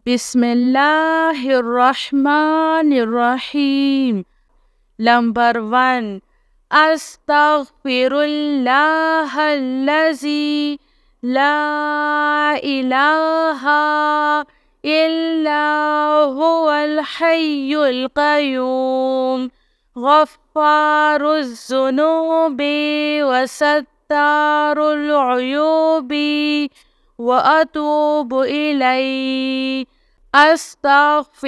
बिस्मिल्लाहिर्रहमानिर्रहीम। नंबर 1, अस्तगफिरुल्लाहल्लज़ी ला इलाहा इल्ला हुवल हय्युल क़य्यूम गफ़्फ़ारुज़्ज़ुनूबि वसत्तारुल उयूबि व अतूबु इलैहि। अस्तगफिरुल्लाह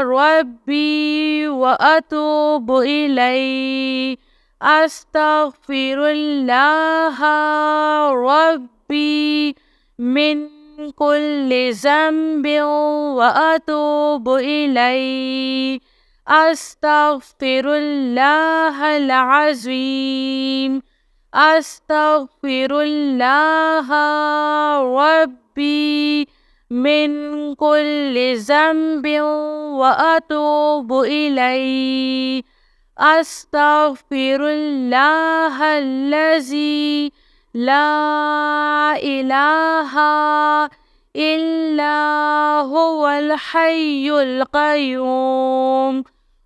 रब्बी व अतूबु इलैहि। अस्तगफिरुल्लाह रब्बी मिन कुल्लि ज़ंबिन व अतूबु इलैहि। अस्तगफिरुल्लाहल अज़ीम। अस्तगफिरुल्लाह रब्बी मिन कुल्लि ज़ंबिन व अतूबु इलैहि। अस्तगफिरुल्लाहल्लज़ी ला इलाहा इल्ला हुवल हय्युल क़य्यूम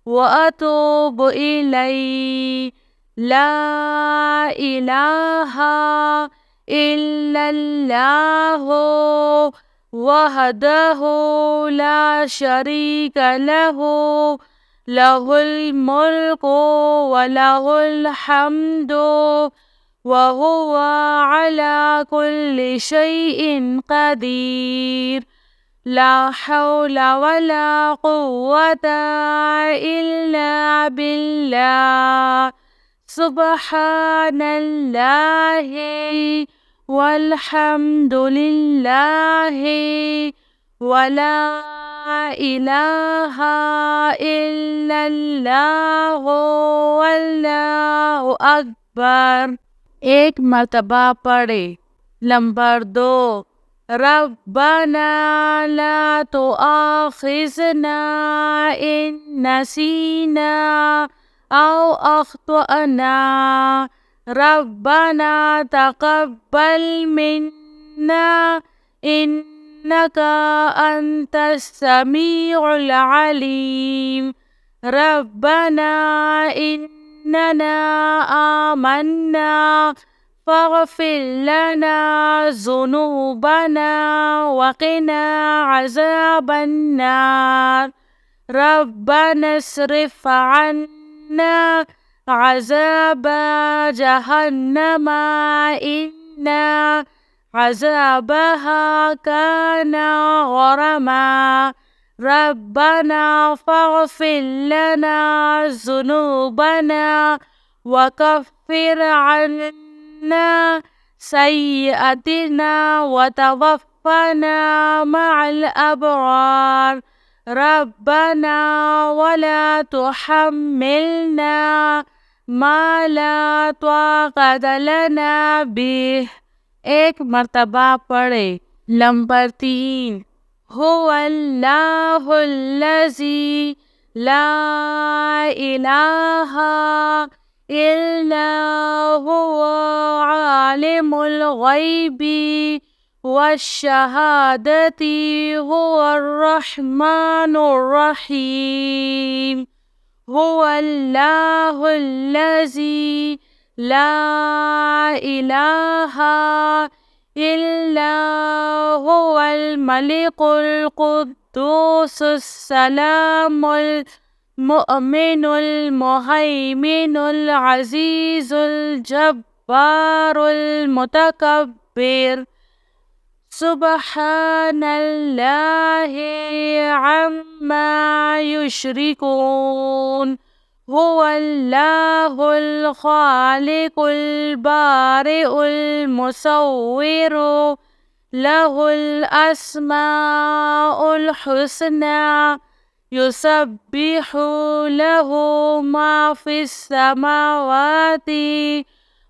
व अतूबु इलैहि। ला इलाहा इल्लल्लाहु वहदहु ला शरीक लहु लहुल मुल्कु व लहुल हम्दु व हुवा अला कुल्लि शैइन क़दीर। ला हौला वला कुव्वता इल्ला बिल्लाह। सुब्हानल्लाहि वल्हम्दुलिल्लाहि वला इलाहा इल्लल्लाहु वल्लाहु अकबर। एक मर्तबा पढ़े। नंबर 2, रब्बना ला तुआखिज़ना इन नसीना औ अख्तअना। रब्बना तक़ब्बल मिन्ना इन्नका अंतस समीउल अलीम। रब्बना इन्नना आमन्ना फ़ग़फ़िर लना ज़ुनूबना वक़िना अज़ाबन्नार। रब्बना अस्रिफ़ अन्ना अज़ाब जहन्नम इन्ना अज़ाबहा काना गरमा। रब्बना फ़ग़फ़िर लना ज़ुनूबना वकफ़िर अन्ना सय्यअतिना वतवफ़्फ़ना मअल अबरार। रब्बना वला तुहम्मिलना मा ला ताक़त लना बिह। एक मर्तबा पढ़े। नंबर 3, हुवल्लाहुल्लज़ी ला इलाहा इल्ला हुवा आलिमुल ग़ैबि वश्शहादति हुवर रहमानुर रहीम। हुवल्लाहुल्लज़ी ला इलाहा इल्ला हुवल मलिकुल कुद्दूसुस सलामुल मुअमिनुल मुहैमिनुल अज़ीज़ुल जब्बारुल मुतकब्बिर। सुब्हानल्लाहि अम्मा युश्रिकून। हुवल्लाहुल ख़ालिक़ुल बारिउल मुसव्विरु लहुल अस्माउल हुस्ना। युसब्बिहु लहु मा फ़िस समावाति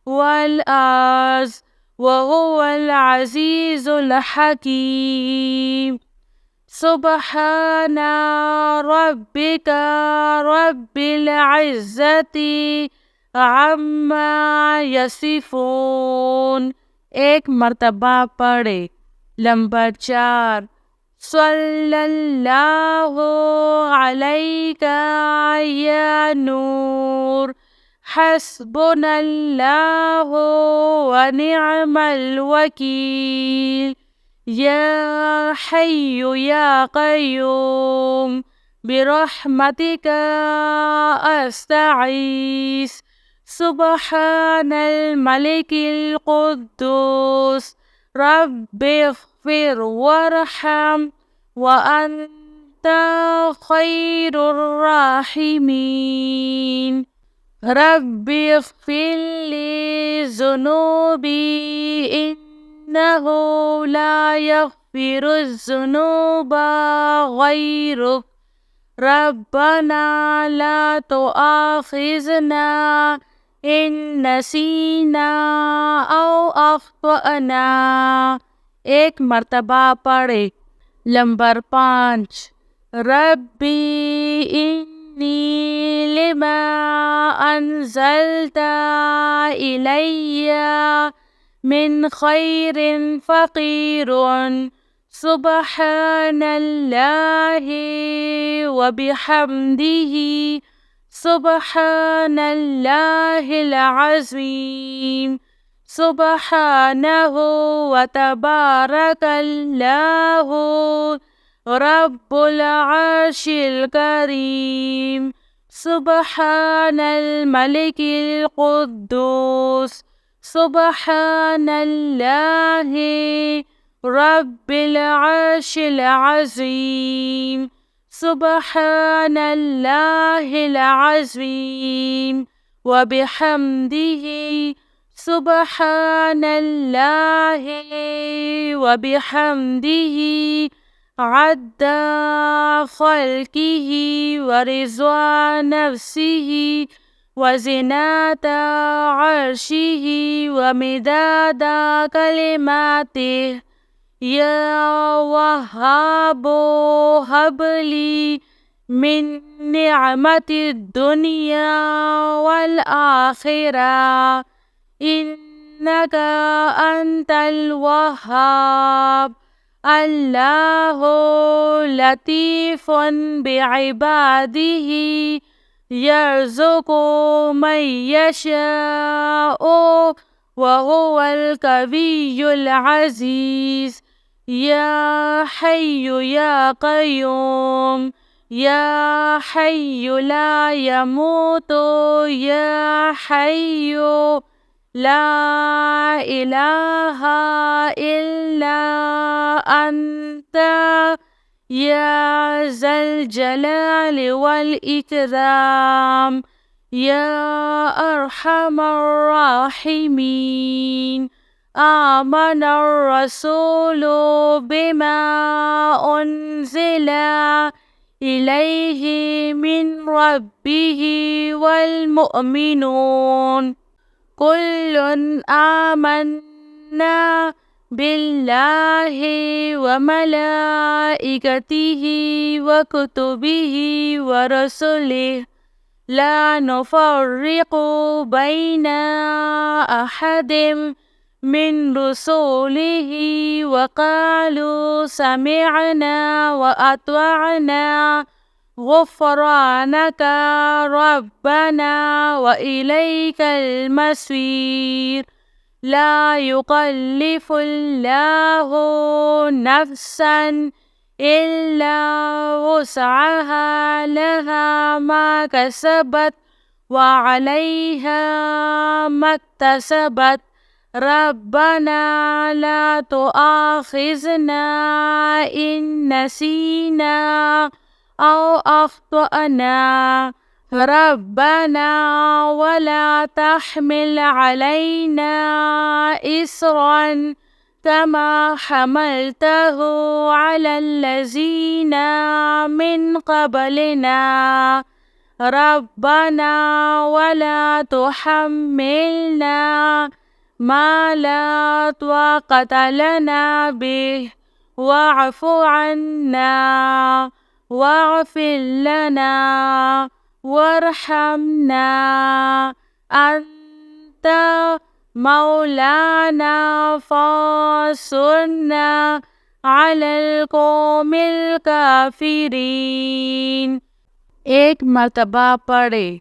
वल अर्ज़ व हुवल अज़ीज़ुल हकीम। सुब्हाना रब्बिका रब्बिल इज़्ज़ति अम्मा यसिफ़ून। एक मर्तबा पढ़े। Lambar 4. Sallallahu alayka ya Nur. Hasbunallahu wa ni'mal wakil. Ya Hayyu ya Qayyum. Birahmatika asta'is. Subhanal malikil quddus. Rabbi ighfir warham wa anta khairur rahimin. Rabbi ighfir li zunubi innahu la yaghfiru zunuba ghairuk. Rabbana la tu'akhizna in nasina aw akhtana. एक मर्तबा पढ़े। Number 5। रब्बी इन्नी lima अंज़लता इलैया मिन खैरिन फ़क़ीरुन सुब्हानल्लाहि व बिहम्दिही सुब्हानल्लाहिल अज़ीम Subhanahu wa tabarakallahu Rabbul arshil karim. Subhanal malikil quddus. Subhanallahi Rabbil arshil azim. Subhanallahil azim. Wa bihamdihi Subhanallahi wa bihamdihi adda khalqihi wa rizwa nafsihi wa zinata arshihi wa midada kalimatih. Ya Wahhabu habli min ni'matid dunya wal akhirah. Innaka antal wahhab. Allahu latifun bi'ibadihi yarzuqu man yasha'u wa huwal kawiyyul aziz. Ya Hayyu ya Qayyum. Ya Hayyu la yamutu. Ya Hayyu La ilaha illa anta ya zal jalali wal ikram ya arhamar rahimin. Amanar rasulu bima unzila ilayhi min rabbihi wal mu'minun. Kullun amanna billahi wa malaikatihi wa kutubihi wa rasulih la nufarriqu baina ahadim min rusulihi wa qalu sami'na wa atwa'na Ghufranaka Rabbana wa ilaikal masir. La yukallifullahu nafsan illa wus'aha laha ma kasabat wa 'alayha maktasabat. Rabbana la tu'akhizna in nasina aw akhtana. Rabbana wa la tahmil alayna isran kama hamaltahu ala allazina min qablina. Rabbana wa la tuhammilna ma la taqata lana bih wa'fu 'anna wa'fir lana warhamna anta मौलाना फंसुरना अलल कौमिल काफिरीन। एक मर्तबा पढ़े।